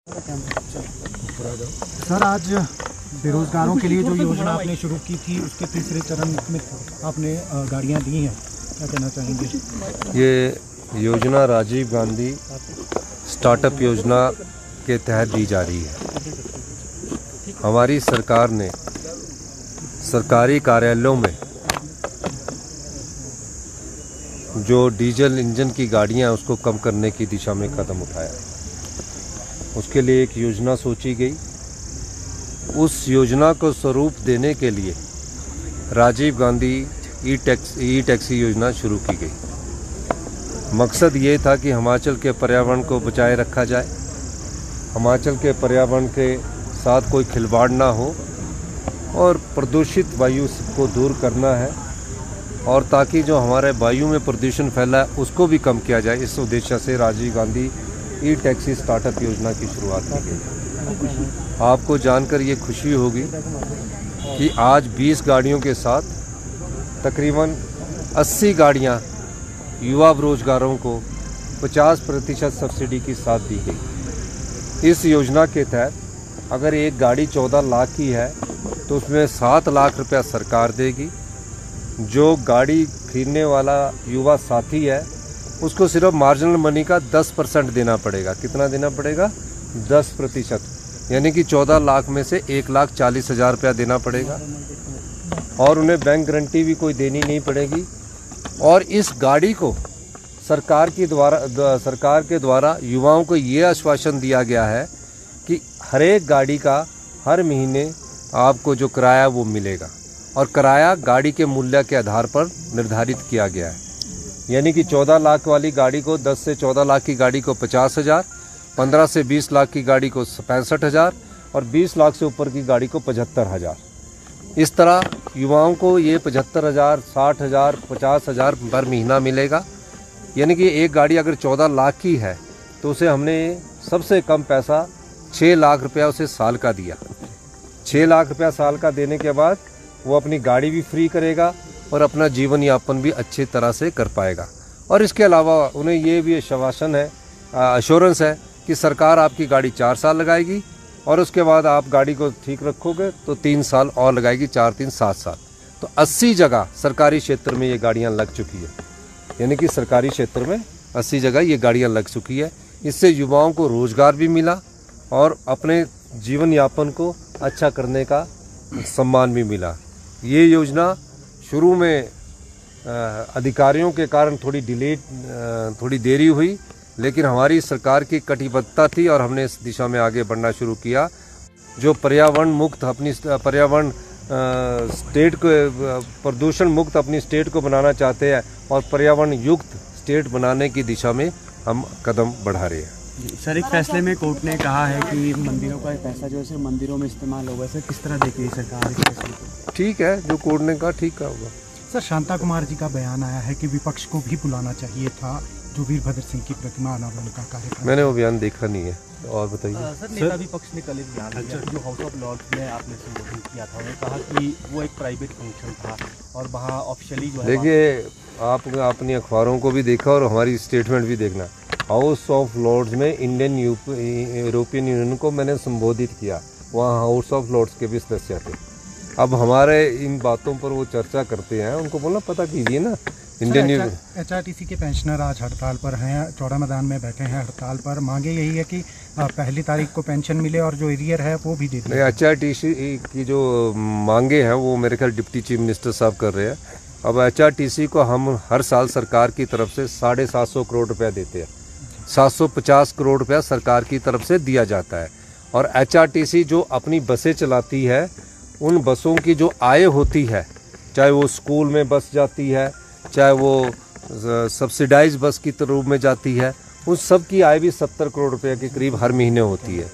Sir, आज बेरोजगारों के लिए जो योजना आपने शुरू की थी उसके तीसरे चरण में आपने गाड़ियां दी हैं, क्या कहना चाहेंगे? ये योजना राजीव गांधी स्टार्टअप योजना के तहत दी जा रही है। हमारी सरकार ने सरकारी कार्यालयों में जो डीजल इंजन की गाड़ियां उसको कम करने की दिशा में कदम उठाया। उसके लिए एक योजना सोची गई। उस योजना को स्वरूप देने के लिए राजीव गांधी ई टैक्सी योजना शुरू की गई। मकसद ये था कि हिमाचल के पर्यावरण को बचाए रखा जाए, हिमाचल के पर्यावरण के साथ कोई खिलवाड़ ना हो और प्रदूषित वायु को दूर करना है, और ताकि जो हमारे वायु में प्रदूषण फैला है उसको भी कम किया जाए। इस उद्देश्य से राजीव गांधी ई टैक्सी स्टार्टअप योजना की शुरुआत की गई। आपको जानकर ये खुशी होगी कि आज 20 गाड़ियों के साथ तकरीबन 80 गाड़ियाँ युवा बेरोजगारों को 50% सब्सिडी के साथ दी गई। इस योजना के तहत अगर एक गाड़ी 14 लाख की है तो उसमें 7 लाख रुपया सरकार देगी। जो गाड़ी खरीदने वाला युवा साथी है उसको सिर्फ मार्जिनल मनी का 10% देना पड़ेगा। कितना देना पड़ेगा? 10%, यानी कि 14 लाख में से 1,40,000 रुपया देना पड़ेगा, और उन्हें बैंक गारंटी भी कोई देनी नहीं पड़ेगी। और इस गाड़ी को सरकार के द्वारा युवाओं को ये आश्वासन दिया गया है कि हर एक गाड़ी का हर महीने आपको जो किराया वो मिलेगा, और किराया गाड़ी के मूल्य के आधार पर निर्धारित किया गया है। यानी कि 14 लाख वाली गाड़ी को 10 से 14 लाख की गाड़ी को 50,000, 15 से 20 लाख की गाड़ी को 65,000 और 20 लाख से ऊपर की गाड़ी को 75,000। इस तरह युवाओं को ये 75,000, 60,000, 50,000 पर महीना मिलेगा। यानी कि एक गाड़ी अगर 14 लाख की है तो उसे हमने सबसे कम पैसा 6 लाख रुपया उसे साल का दिया। 6 लाख रुपया साल का देने के बाद वो अपनी गाड़ी भी फ्री करेगा और अपना जीवन यापन भी अच्छी तरह से कर पाएगा। और इसके अलावा उन्हें ये भी आश्वासन है, अश्योरेंस है कि सरकार आपकी गाड़ी 4 साल लगाएगी, और उसके बाद आप गाड़ी को ठीक रखोगे तो 3 साल और लगाएगी, 4 3 7 साल। तो 80 जगह सरकारी क्षेत्र में ये गाड़ियाँ लग चुकी है। यानी कि सरकारी क्षेत्र में 80 जगह ये गाड़ियाँ लग चुकी है। इससे युवाओं को रोज़गार भी मिला और अपने जीवन यापन को अच्छा करने का सम्मान भी मिला। ये योजना शुरू में अधिकारियों के कारण थोड़ी देरी हुई, लेकिन हमारी सरकार की कटिबद्धता थी और हमने इस दिशा में आगे बढ़ना शुरू किया। जो पर्यावरण मुक्त अपनी स्टेट को प्रदूषण मुक्त अपनी स्टेट को बनाना चाहते हैं और पर्यावरण युक्त स्टेट बनाने की दिशा में हम कदम बढ़ा रहे हैं। सर, एक फैसले में कोर्ट ने कहा है कि मंदिरों का पैसा जो है मंदिरों में इस्तेमाल होगा। सर, किस तरह देखिए सरकार इस फैसले को? ठीक है, जो कोर्ट ने कहा ठीक कहा होगा। सर, शांता कुमार जी का बयान आया है कि विपक्ष को भी बुलाना चाहिए था, जो वीरभद्र सिंह की प्रतिमा अनावरण का कार्यक्रम। मैंने वो बयान देखा नहीं है, और बताइए। सर, नेता विपक्ष ने कल एक बयान दिया जो हाउस ऑफ लॉर्ड्स में आपने संबोधित किया था। उन्होंने कहा कि वो एक प्राइवेट फंक्शन था और वहाँ ऑफिशियली जो है। देखिए, आपने अपनी अखबारों को भी देखा और हमारी स्टेटमेंट भी देखना। हाउस ऑफ लॉर्ड्स में इंडियन यूरोपियन यूनियन को मैंने संबोधित किया, वहाँ हाउस ऑफ लॉर्ड्स के भी सदस्य थे। अब हमारे इन बातों पर वो चर्चा करते हैं, उनको बोलना पता कीजिए ना। इंडियन HRTC के पेंशनर आज हड़ताल पर हैं, चौड़ा मैदान में बैठे हैं हड़ताल पर। मांगे यही है कि 1 तारीख को पेंशन मिले और जो एरियर है वो भी दे दें। HRTC की जो मांगे हैं वो मेरे ख्याल डिप्टी चीफ मिनिस्टर साहब कर रहे हैं। अब HRTC को हम हर साल सरकार की तरफ से 750 करोड़ रुपया देते हैं। 750 करोड़ रुपया सरकार की तरफ से दिया जाता है, और HRTC जो अपनी बसें चलाती है उन बसों की जो आय होती है, चाहे वो स्कूल में बस जाती है, चाहे वो सब्सिडाइज बस की रूप में जाती है, उन सब की आय भी 70 करोड़ रुपए के करीब हर महीने होती है।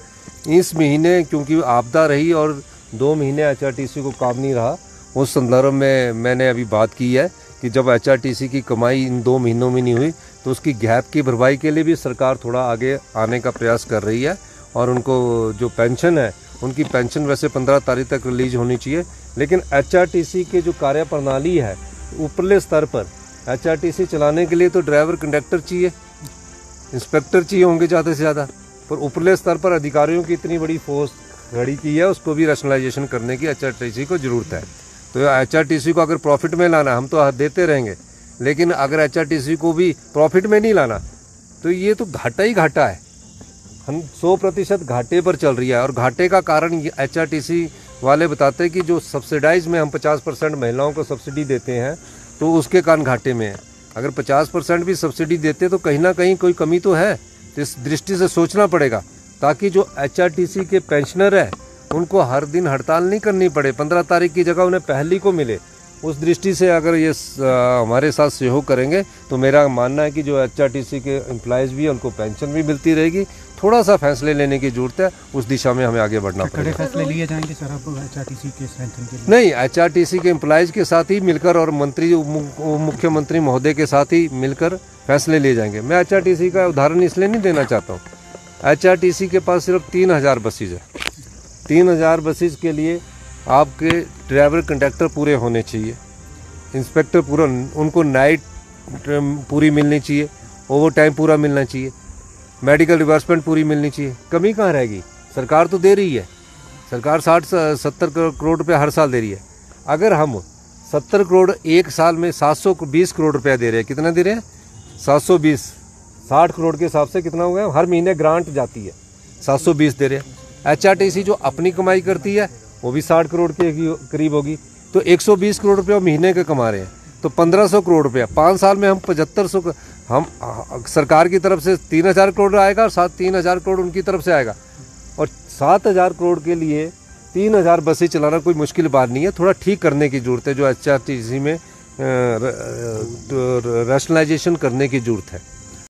इस महीने क्योंकि आपदा रही और 2 महीने HRTC को काम नहीं रहा, उस संदर्भ में मैंने अभी बात की है कि जब HRTC की कमाई इन 2 महीनों में नहीं हुई तो उसकी गैप की भरपाई के लिए भी सरकार थोड़ा आगे आने का प्रयास कर रही है। और उनको जो पेंशन है, उनकी पेंशन वैसे 15 तारीख तक रिलीज होनी चाहिए, लेकिन HRTC के जो कार्य प्रणाली है ऊपरले स्तर पर, HRTC चलाने के लिए तो ड्राइवर कंडक्टर चाहिए, इंस्पेक्टर चाहिए होंगे ज़्यादा से ज़्यादा, पर उपले स्तर पर अधिकारियों की इतनी बड़ी फोर्स खड़ी की है, उसको भी रैशनलाइजेशन करने की HRTC को ज़रूरत है। तो HRTC को अगर प्रॉफिट में लाना, हम तो देते रहेंगे, लेकिन अगर HRTC को भी प्रॉफिट में नहीं लाना तो ये तो घाटा ही घाटा है। हम 100% घाटे पर चल रही है। और घाटे का कारण HRTC वाले बताते हैं कि जो सब्सिडाइज में हम 50% महिलाओं को सब्सिडी देते हैं तो उसके कारण घाटे में है। अगर 50% भी सब्सिडी देते तो कहीं ना कहीं कोई कमी तो है। तो इस दृष्टि से सोचना पड़ेगा ताकि जो HRTC के पेंशनर है उनको हर दिन हड़ताल नहीं करनी पड़े, 15 तारीख की जगह उन्हें पहली को मिले। उस दृष्टि से अगर ये हमारे साथ सहयोग करेंगे तो मेरा मानना है कि जो HRTC के एम्प्लॉयज़ भी हैं उनको पेंशन भी मिलती रहेगी। थोड़ा सा फैसले लेने की जरूरत है, उस दिशा में हमें आगे बढ़ना पड़ेगा। कड़े फैसले लिए जाएंगे सर अब HRTC के स्ट्रेंथन के लिए? नहीं, HRTC के एम्प्लॉयज़ के साथ ही मिलकर और मुख्यमंत्री महोदय के साथ ही मिलकर फैसले लिए जाएंगे। मैं HRTC का उदाहरण इसलिए नहीं देना चाहता हूँ, HRTC के पास सिर्फ 3000 बसेज है। 3000 बसेज के लिए आपके ड्राइवर कंडक्टर पूरे होने चाहिए, इंस्पेक्टर पूरा, उनको नाइट पूरी मिलनी चाहिए, ओवर टाइम पूरा मिलना चाहिए, मेडिकल रिवर्समेंट पूरी मिलनी चाहिए। कमी कहाँ रहेगी? सरकार तो दे रही है, सरकार 60-70 करोड़ रुपये हर साल दे रही है। अगर हम 70 करोड़ एक साल में 720 करोड़ रुपया दे रहे हैं, कितना दे रहे हैं? 720, 60 करोड़ के हिसाब से कितना हो गया? हर महीने ग्रांट जाती है, 720 दे रहे हैं। HRTC जो अपनी कमाई करती है वो भी 60 करोड़ के करीब होगी, तो 120 करोड़ रुपया महीने के कमा रहे हैं, तो 1500 करोड़ रुपया 5 साल में हम 7500, हम सरकार की तरफ से 3000 करोड़ आएगा और 3000 करोड़ उनकी तरफ से आएगा। और 7000 करोड़ के लिए 3000 बसें चलाना कोई मुश्किल बात नहीं है। थोड़ा ठीक करने की ज़रूरत है, जो HRTC में रैशनलाइजेशन करने की ज़रूरत है।